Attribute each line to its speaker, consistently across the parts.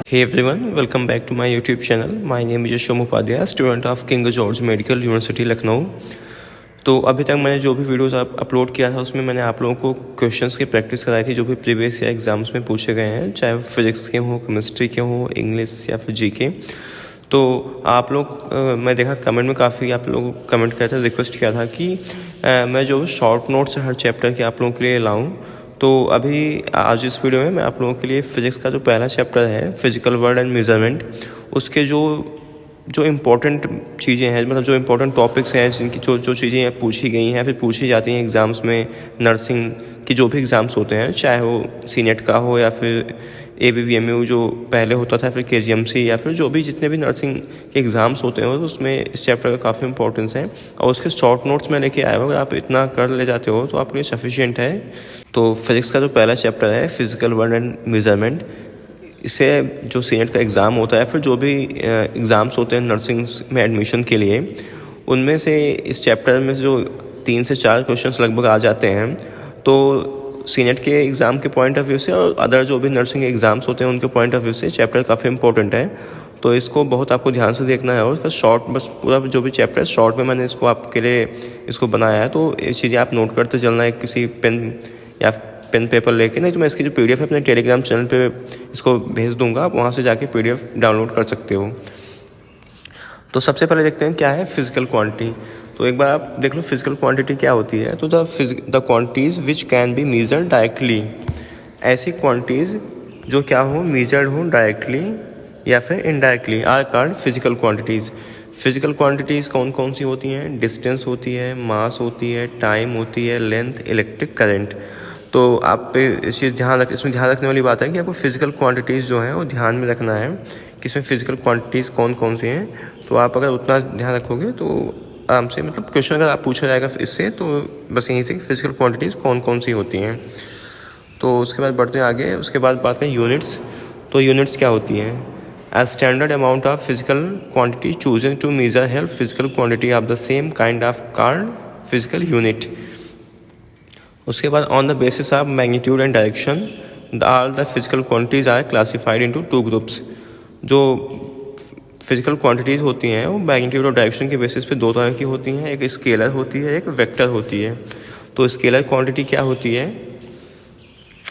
Speaker 1: Hey everyone, welcome back to my YouTube channel. My name is Yashom Upadhyay, student of King George Medical University Lucknow. तो अभी तक मैंने जो भी videos upload किया था उसमें मैंने आप लोगों को क्वेश्चंस की प्रैक्टिस कराई थी जो भी प्रीवियस या एग्जाम्स में पूछे गए हैं, चाहे वो फिजिक्स के हों, केमिस्ट्री के हों, इंग्लिश या फिर जीके। तो आप लोग मैं देखा कमेंट में काफ़ी आप लोग कमेंट किया था, रिक्वेस्ट किया था कि मैं जो शॉर्ट नोट्स हर चैप्टर के आप लोगों के लिए लाऊँ। तो अभी आज इस वीडियो में मैं आप लोगों के लिए फिज़िक्स का जो पहला चैप्टर है फिजिकल वर्ड एंड मेजरमेंट, उसके जो इम्पोर्टेंट चीज़ें हैं, मतलब जो इम्पोर्टेंट टॉपिक्स हैं जिनकी जो चीज़ें पूछी गई हैं फिर पूछी जाती हैं एग्ज़ाम्स में, नर्सिंग की जो भी एग्ज़ाम्स होते हैं, चाहे वो सीनेट का हो या फिर ABVMU जो पहले होता था, फिर KGMC या फिर जो भी जितने भी नर्सिंग के एग्ज़ाम्स होते हैं तो उसमें इस चैप्टर का काफ़ी इंपॉर्टेंस है। और उसके शॉर्ट नोट्स मैं लेके आया हूँ, अगर आप इतना कर ले जाते हो तो आपके लिए सफिशिएंट है। तो फिज़िक्स का जो पहला चैप्टर है फिजिकल वर्ड एंड मेजरमेंट, इससे जो सीनेट का एग्ज़ाम होता है फिर जो भी एग्ज़ाम्स होते हैं नर्सिंग में एडमिशन के लिए, उनमें से इस चैप्टर में जो 3 से 4 क्वेश्चंस लगभग आ जाते हैं। तो सीनेट के एग्ज़ाम के पॉइंट ऑफ व्यू से और अदर जो भी नर्सिंग एग्ज़ाम्स होते हैं उनके पॉइंट ऑफ व्यू से चैप्टर काफ़ी इंपॉर्टेंट है। तो इसको बहुत आपको ध्यान से देखना है और इसका शॉर्ट बस पूरा जो भी चैप्टर है शॉर्ट में मैंने इसको आपके लिए इसको बनाया है। तो ये चीज़ें आप नोट करते चलना है किसी पेन पेपर लेके, नहीं तो मैं इसकी जो PDF है अपने टेलीग्राम चैनल पे इसको भेज दूंगा, आप वहाँ से जाके PDF डाउनलोड कर सकते हो। तो सबसे पहले देखते हैं क्या है फिजिकल क्वांटिटी। तो एक बार आप देख लो फिजिकल क्वांटिटी क्या होती है। तो the quantities which can be measured directly, ऐसी क्वांटिटीज़ जो क्या हो मेजर्ड हो डायरेक्टली या फिर indirectly are called physical quantities. Physical quantities कौन कौन सी होती हैं? डिस्टेंस होती है, मास होती है, टाइम होती है, लेंथ, इलेक्ट्रिक करंट। तो आप पे इसमें ध्यान रखने वाली बात है कि आपको फिजिकल क्वांटिटीज़ जो हैं वो ध्यान में रखना है कि इसमें फिजिकल क्वांटिटीज़ कौन कौन सी हैं। तो आप अगर उतना ध्यान रखोगे तो आराम से, मतलब क्वेश्चन अगर आप पूछा जाएगा इससे तो बस यहीं से फिजिकल क्वांटिटीज़ कौन कौन सी होती हैं। तो उसके बाद बढ़ते हैं आगे, उसके बाद बात करें यूनिट्स। तो यूनिट्स क्या होती हैं? A standard amount of physical quantity chosen to measure help physical quantity of the same kind of called physical unit. उसके बाद on the basis of magnitude and direction all the physical quantities are classified into 2 groups. जो physical quantities होती हैं वो magnitude और direction के basis पे 2 तरह की होती हैं, एक स्केलर होती है, एक वेक्टर होती है। तो स्केलर क्वांटिटी क्या होती है?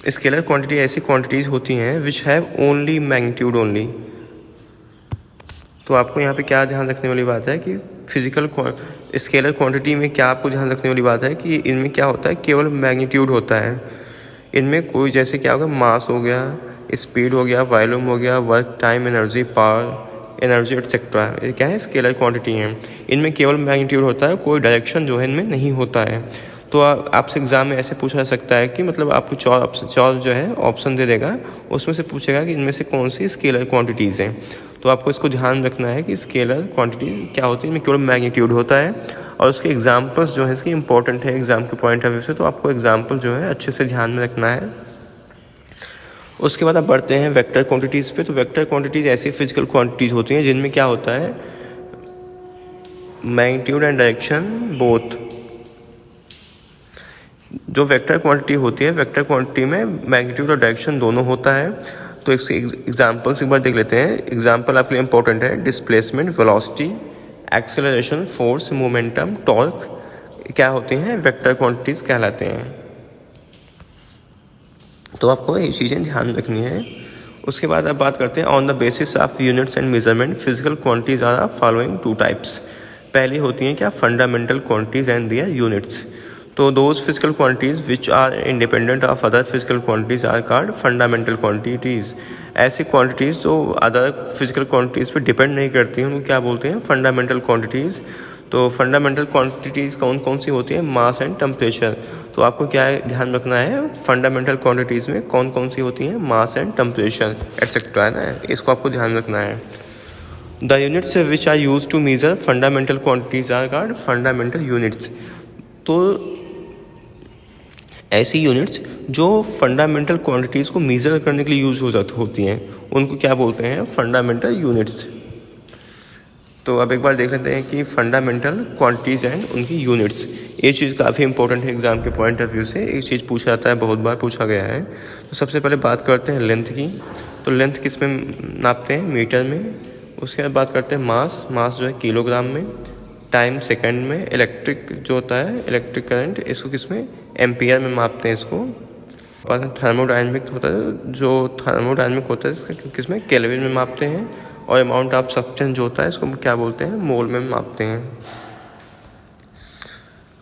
Speaker 1: स्केलर क्वांटिटी ऐसी क्वांटिटीज़ होती हैं which have only magnitude only. तो आपको यहाँ पे क्या ध्यान रखने वाली बात है कि फिजिकल स्केलर क्वांटिटी में क्या आपको ध्यान रखने वाली बात है कि इनमें क्या होता है, केवल मैग्नीट्यूड होता है। इनमें कोई जैसे क्या होगा, मास हो गया, स्पीड हो गया, वॉल्यूम हो गया, work, time, energy, power, energy etcetera, ये क्या है स्केलर क्वांटिटी है। इनमें केवल मैग्नीट्यूड होता है, कोई डायरेक्शन जो है इनमें नहीं होता है। तो आपसे एग्ज़ाम में ऐसे पूछा जा सकता है कि मतलब आपको 4 जो है ऑप्शन दे देगा, उसमें से पूछेगा कि इनमें से कौन सी स्केलर क्वांटिटीज़ हैं। तो आपको इसको ध्यान रखना है कि स्केलर क्वांटिटी क्या होती है, इनमें केवल मैग्नीट्यूड होता है और उसके एग्जांपल्स जो है इसकी इंपॉर्टेंट है एग्ज़ाम के पॉइंट ऑफ व्यू से। तो आपको एग्जांपल जो है अच्छे से ध्यान में रखना है। उसके बाद आप बढ़ते हैं वेक्टर क्वांटिटीज़ पे। तो वेक्टर क्वांटिटीज़ ऐसी फिजिकल क्वांटिटीज़ होती हैं जिनमें क्या होता है, मैग्नीट्यूड एंड डायरेक्शन बोथ। जो वेक्टर क्वांटिटी होती है, वेक्टर क्वांटिटी में मैग्नीट्यूड और डायरेक्शन दोनों होता है। तो एक एग्जाम्पल्स एक बार देख लेते हैं। एग्जाम्पल आपके लिए इंपॉर्टेंट है, displacement, velocity, acceleration, force, momentum, torque, क्या होते हैं वेक्टर क्वांटिटीज़ कहलाते हैं। तो आपको ये चीज़ें ध्यान रखनी है। उसके बाद आप बात करते हैं on the basis of units and measurement physical quantities are following 2 types. पहली होती हैं क्या, fundamental quantities and their units. तो those physical quantities which are independent of other physical quantities are called fundamental quantities. ऐसी quantities जो other physical quantities पे depend नहीं करती हैं उनको क्या बोलते हैं, फंडामेंटल क्वांटिटीज़। तो फंडामेंटल क्वांटिटीज़ कौन कौन सी होती हैं, मास एंड टेम्परेचर। तो आपको क्या ध्यान रखना है, फंडामेंटल क्वांटिटीज़ में कौन कौन सी होती हैं, मास एंड टेम्परेचर एक्सेट्रा, है ना, इसको आपको ध्यान रखना है। The units which are use to measure fundamental quantities are called fundamental units. तो ऐसी यूनिट्स जो फंडामेंटल क्वांटिटीज़ को मेज़र करने के लिए यूज़ होती हैं उनको क्या बोलते हैं, फंडामेंटल यूनिट्स। तो अब एक बार देख लेते हैं कि फंडामेंटल क्वांटिटीज़ एंड उनकी यूनिट्स, ये चीज़ काफ़ी इंपॉर्टेंट है एग्ज़ाम के पॉइंट ऑफ व्यू से। एक चीज़ पूछा जाता है, बहुत बार पूछा गया है। तो सबसे पहले बात करते हैं लेंथ की। तो लेंथ किस में नापते हैं? मीटर में। उसके बाद बात करते हैं मास। मास जो है किलोग्राम में। टाइम सेकंड में। इलेक्ट्रिक जो होता है इलेक्ट्रिक करंट, इसको किस में? एम्पियर में मापते हैं इसको। थर्मोडायनेमिक होता है, जो थर्मोडायनेमिक होता है इसका किस में? केल्विन में मापते हैं। और अमाउंट ऑफ सब्सटेंस जो होता है इसको क्या बोलते हैं? मोल में मापते हैं।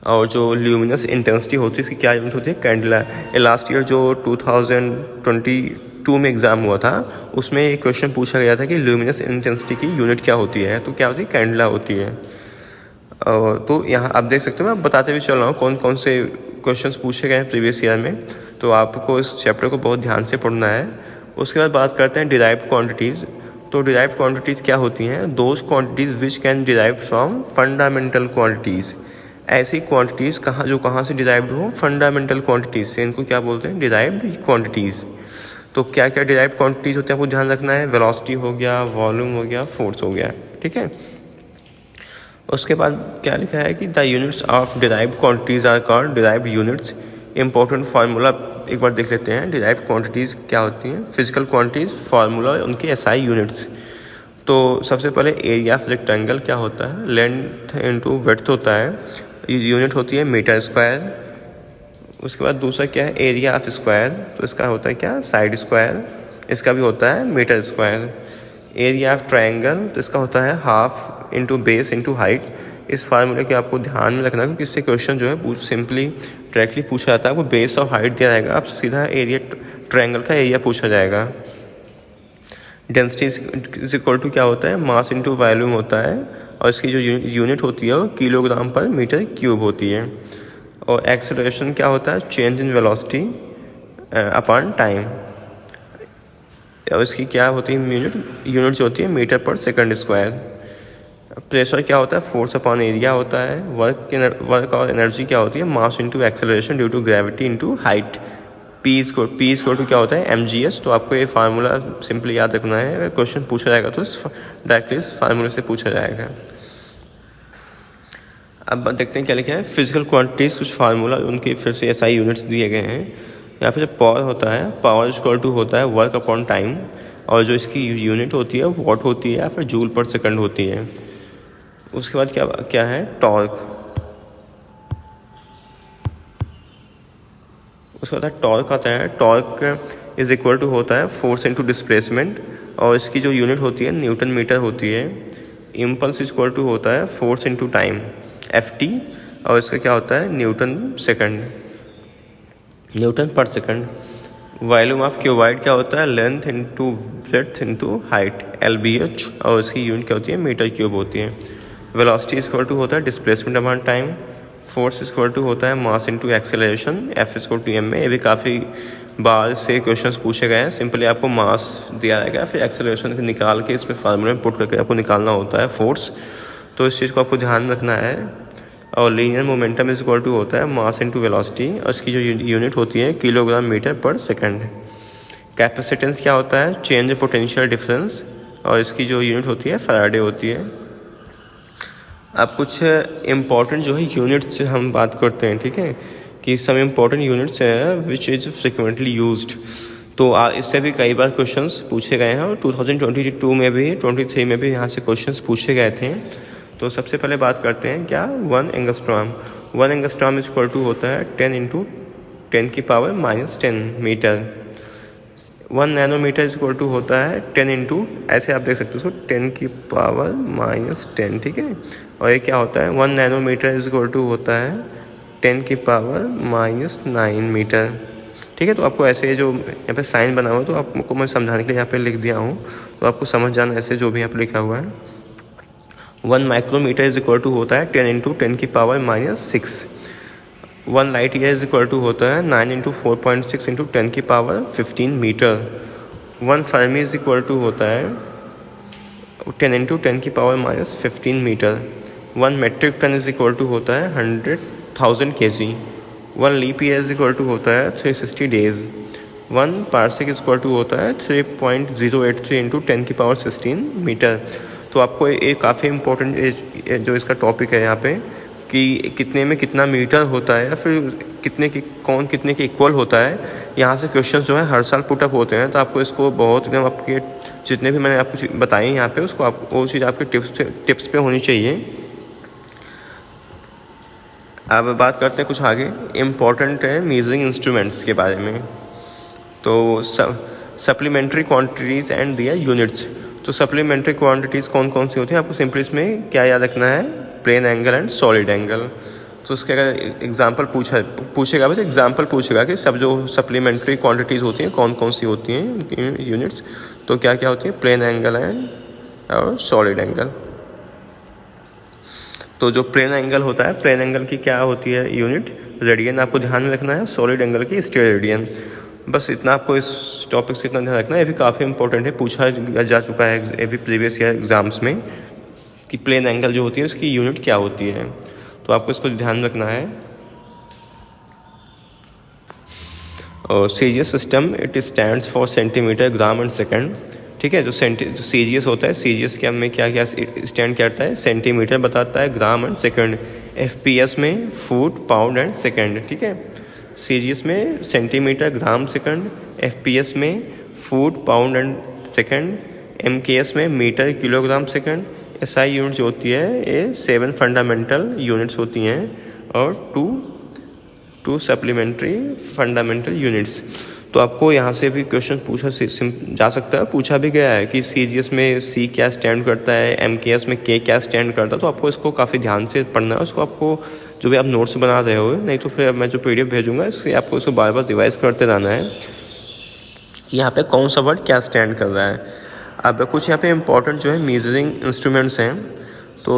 Speaker 1: और जो ल्यूमिनस इंटेंसिटी होती है इसकी क्या यूनिट होती है? कैंडला। लास्ट ईयर जो 2022 में एग्ज़ाम हुआ था उसमें एक क्वेश्चन पूछा गया था कि ल्यूमिनस इंटेंसिटी की यूनिट क्या होती है, तो क्या होती है? कैंडला होती है। तो यहाँ आप देख सकते हो, मैं बताते भी चल रहा हूँ कौन कौन से क्वेश्चंस पूछे गए हैं प्रीवियस ईयर में। तो आपको इस चैप्टर को बहुत ध्यान से पढ़ना है। उसके बाद बात करते हैं डिराइव्ड क्वांटिटीज़। तो डिराइव्ड क्वांटिटीज़ क्या होती हैं? Those quantities which can derive from fundamental quantities. ऐसी क्वांटिटीज़ कहाँ से डिराइव्ड हो? फंडामेंटल क्वांटिटीज़ से। इनको क्या बोलते हैं? Derived quantities. तो क्या क्या डिराइव्ड क्वांटिटीज़ होते हैं आपको ध्यान रखना है? वेलोसिटी हो गया, वॉल्यूम हो गया, फोर्स हो गया, ठीक है। उसके बाद क्या लिखा है कि the units of derived quantities are called derived units. Important formula एक बार देख लेते हैं। डिराइव्ड क्वांटिटीज़ क्या होती हैं? फिजिकल क्वांटिटीज़, फार्मूला उनके एसआई यूनिट्स। तो सबसे पहले एरिया ऑफ रेक्टेंगल क्या होता है? लेंथ इंटू विड्थ होता है, यूनिट होती है मीटर स्क्वायर। उसके बाद दूसरा क्या है? एरिया ऑफ स्क्वायर, तो इसका होता है क्या? Side square. इसका भी होता है metre square. Area of triangle, तो इसका होता है half into base into height. इस फार्मूले के आपको ध्यान में रखना है क्योंकि इससे क्वेश्चन जो है सिंपली डायरेक्टली पूछा जाता है। आपको बेस और हाइट दिया जाएगा, आपसे सीधा एरिया ट्रायंगल का एरिया पूछा जाएगा। डेंसिटी इज इक्वल टू क्या होता है? मास इंटू वॉल्यूम होता है। और इसकी जो यूनिट होती है वो किलोग्राम पर मीटर क्यूब होती है। और एक्सेलरेशन क्या होता है? Change in velocity upon time. और इसकी क्या होती है? यूनिट जो होती है मीटर पर सेकंड स्क्वायर। प्रेशर क्या होता है? फोर्स अपॉन एरिया होता है। वर्क और एनर्जी क्या होती है? Mass into acceleration due to gravity into height. P square two क्या होता है? mgs। तो आपको ये फार्मूला सिंपली याद रखना है। अगर क्वेश्चन पूछा जाएगा तो डायरेक्टली इस फार्मूले से पूछा जाएगा। अब देखते हैं क्या लिखा है। फिजिकल क्वांटिटीज़ कुछ फार्मूला उनके फिर से एसआई यूनिट्स दिए गए हैं। यहाँ पे जो पावर होता है, पावर इक्वल टू होता है वर्क अपॉन टाइम। और जो इसकी यूनिट होती है वॉट होती है या फिर जूल पर सेकंड होती है। उसके बाद क्या है? टॉर्क। उसके बाद टॉर्क आता है। टॉर्क इज इक्वल टू होता है फोर्स इंटू डिस्प्लेसमेंट। और इसकी जो यूनिट होती है न्यूटन मीटर होती है। इम्पल्स इक्वल टू होता है फोर्स इंटू टाइम, ft। और इसका क्या होता है? न्यूटन पर सेकंड। वॉल्यूम ऑफ क्यूबाइड क्या होता है? Length into breadth into height, lbh। और इसकी यूनिट क्या होती है? मीटर क्यूब होती है। वेलोसिटी इक्वल टू होता है displacement upon time. Force equal to होता है mass into acceleration, f equal to m में। ये भी काफ़ी बार से क्वेश्चंस पूछे गए हैं। सिंपली आपको मास दिया जाएगा, फिर एक्सेलरेशन निकाल के इसमें फार्मूले में पुट करके आपको निकालना होता है फोर्स। तो इस चीज़ को आपको ध्यान रखना है। और linear momentum is equal to होता है मास इंटू वेलोसिटी। और इसकी जो यूनिट होती है किलोग्राम मीटर पर सेकंड। कैपेसिटेंस क्या होता है? Change potential difference. और इसकी जो यूनिट होती है फैराडे होती है। अब कुछ इम्पॉर्टेंट जो है यूनिट्स हम बात करते हैं, ठीक है, कि सम इम्पॉर्टेंट यूनिट्स हैं विच इज़ फ्रिक्वेंटली यूज्ड। तो इससे भी कई बार क्वेश्चंस पूछे गए हैं और 2022 में भी 23 में भी यहाँ से क्वेश्चंस पूछे गए थे। तो सबसे पहले बात करते हैं क्या? 1 angstrom. 1 angstrom is equal to होता है 10 इंटू 10 की power -10 metre. 1 nanometre is equal to होता है 10 इंटू, ऐसे आप देख सकते हो उसको, 10 की पावर -10, ठीक है। और ये क्या होता है? 1 नैनोमीटर इज इक्वल टू होता है 10 की पावर -9 मीटर, ठीक है। तो आपको ऐसे जो यहाँ पे साइन बना हुआ है तो आपको मैं समझाने के लिए यहाँ पे लिख दिया हूँ, तो आपको समझ जाना ऐसे जो भी यहाँ पे लिखा हुआ है। 1 माइक्रोमीटर इज इक्वल टू होता है 10 इंटू 10 की power -6। 1 light year is equal to होता है 9 इंटू 4.6 इंटू 10 की power 15 metre. 1 fermi is equal to होता है 10 इंटू 10 की power -15 metre. 1 metric ton is equal to होता है 100,000 kg। 1 leap year is equal to होता है 360 days. 1 parsec is equal to होता है 3.083 इंटू 10 की पावर 16 मीटर। तो आपको ये काफ़ी इम्पोर्टेंट जो इसका टॉपिक है यहाँ पे, कि कितने में कितना मीटर होता है या फिर कितने के इक्वल होता है, यहाँ से क्वेश्चन जो है हर साल पुटअप होते हैं, तो आपको इसको बहुत एकदम आपके जितने भी मैंने आपको बताए यहाँ पे उसको आप वो चीज़ आपके टिप्स पे होनी चाहिए। अब बात करते हैं कुछ आगे इम्पॉर्टेंट है मेजरिंग इंस्ट्रूमेंट्स के बारे में। तो supplementary quantities and their units. तो सप्लीमेंट्री क्वांटिटीज़ कौन कौन सी होती हैं, आपको सिंपली इसमें क्या याद रखना है, plane angle and solid angle. तो उसके अगर एग्जांपल पूछेगा बस एग्जांपल पूछेगा कि सब जो सप्लीमेंट्री क्वांटिटीज़ होती हैं कौन कौन सी होती हैं यूनिट्स, तो क्या क्या होती हैं, प्लेन एंगल एंड और सॉलिड एंगल। तो जो प्लेन एंगल होता है, प्लेन एंगल की क्या होती है यूनिट, रेडियन आपको ध्यान में रखना है, सॉलिड एंगल की स्टेरेडियन। बस इतना आपको इस टॉपिक से इतना ध्यान रखना है। ये भी काफ़ी इंपॉर्टेंट है, पूछा जा चुका है ये भी प्रीवियस ईयर एग्जाम्स में कि प्लेन एंगल जो होती है उसकी यूनिट क्या होती है, तो आपको इसको ध्यान रखना है। और CGS system it stands for centimetre, gram and second. ठीक है, जो सीजीएस होता है, सीजीएस के में क्या क्या स्टैंड करता है, सेंटीमीटर बताता है, ग्राम एंड सेकंड। एफपीएस में फुट, पाउंड एंड सेकंड। ठीक है, सीजीएस में सेंटीमीटर, ग्राम, सेकंड, एफपीएस में foot, pound and second, MKS में metre, kilogram, second. SI unit जो होती है ये 7 फंडामेंटल यूनिट्स होती हैं और टू सप्लीमेंट्री फंडामेंटल यूनिट्स। तो आपको यहाँ से भी क्वेश्चन पूछा जा सकता है, पूछा भी गया है कि सीजीएस में सी क्या स्टैंड करता है, एमकेएस में के क्या स्टैंड करता है। तो आपको इसको काफ़ी ध्यान से पढ़ना है, उसको आपको जो भी आप नोट्स बना रहे हो, नहीं तो फिर मैं जो पीडीएफ भेजूंगा इससे आपको इसको बार बार रिवाइज करते रहना है कि यहाँ पे कौन सा वर्ड क्या स्टैंड कर रहा है। अब कुछ यहाँ पे इम्पॉर्टेंट जो है मेजरिंग इंस्ट्रूमेंट्स हैं, तो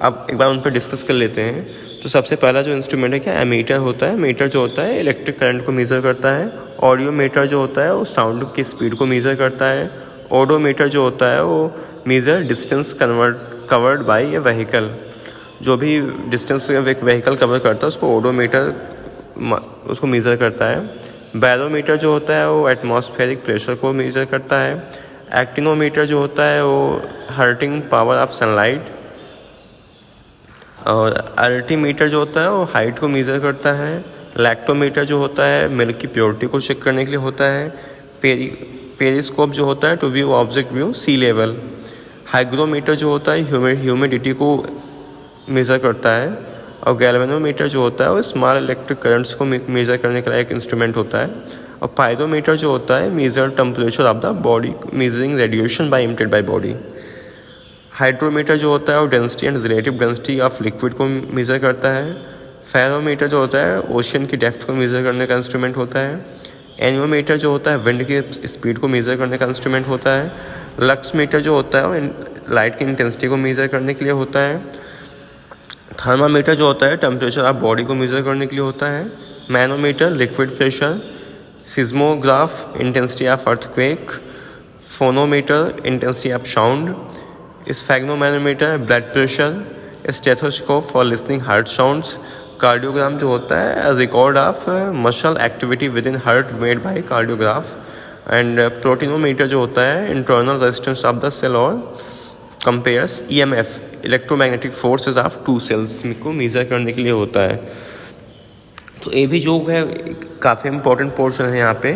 Speaker 1: अब एक बार उन पर डिस्कस कर लेते हैं। तो सबसे पहला जो इंस्ट्रूमेंट है क्या, एमीटर होता है। मीटर जो होता है इलेक्ट्रिक करंट को मेज़र करता है। ऑडियो मीटर जो होता है वो साउंड की स्पीड को मेज़र करता है। ओडोमीटर जो होता है वो measure distance covered by A vehicle. जो भी डिस्टेंस एक व्हीकल कवर करता है उसको ओडोमीटर उसको मेज़र करता है। बैरोमीटर जो होता है वो एटमॉस्फेरिक प्रेशर को मेज़र करता है। एक्टिनोमीटर जो होता है वो हर्टिंग पावर ऑफ सनलाइट। और अल्टीमीटर जो होता है वो हाइट को मेज़र करता है। लैक्टोमीटर जो होता है मिल्क की प्योरिटी को चेक करने के लिए होता है। पेरिस्कोप जो होता है to view object view sea level. Hygrometer जो होता है ह्यूमिडिटी को मेज़र करता है। और गैल्वेनोमीटर जो होता है वो स्मॉल इलेक्ट्रिक करंट्स को मेज़र करने का एक इंस्ट्रूमेंट होता है। और पायरोमीटर जो होता है measure temperature of the body, measuring radiation by emitted by body. Hydrometer जो होता है वो density and relative density of liquid को मेज़र करता है। फेरोमीटर जो होता है ओशन की डेप्थ को मेज़र करने का इंस्ट्रूमेंट होता है। एनिमोमीटर जो होता है विंड की स्पीड को मेज़र करने का इंस्ट्रूमेंट होता है। लक्स मीटर जो होता है वो लाइट की इंटेंसिटी को मेज़र करने के लिए होता है। थर्मामीटर जो होता है टेम्परेचर ऑफ बॉडी को मेज़र करने के लिए होता है। Manometer liquid pressure. Seismograph intensity of earthquake. Phonometer intensity of sound. Sphygmomanometer blood pressure. Stethoscope for listening heart sounds. Cardiogram जो होता है record of muscle activity within heart made by cardiograph. And potentiometer जो होता है internal resistance of the cell और compares EMF electromagnetic forces of two cells को measure करने के लिए होता है। तो ये भी जो है काफ़ी इंपॉर्टेंट पोर्शन है यहाँ पे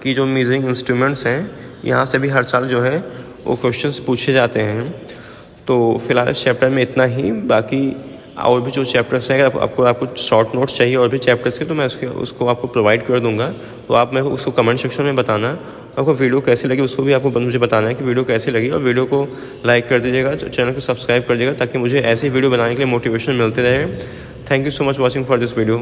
Speaker 1: कि जो मेजरिंग इंस्ट्रूमेंट्स हैं यहाँ से भी हर साल जो है वो क्वेश्चंस पूछे जाते हैं। तो फिलहाल इस चैप्टर में इतना ही, बाकी और भी जो चैप्टर्स हैं अगर आपको शॉर्ट नोट्स चाहिए और भी चैप्टर्स के तो मैं उसको आपको प्रोवाइड कर दूंगा। तो आप मेरे को उसको कमेंट सेक्शन में बताना आपको वीडियो कैसी लगी, उसको भी आपको मुझे बताना है कि वीडियो कैसी लगी। और वीडियो को लाइक कर दीजिएगा, चैनल को सब्सक्राइब कर दीजिएगा ताकि मुझे ऐसी वीडियो बनाने के लिए मोटिवेशन मिलते रहे। Thank you so much watching for this video.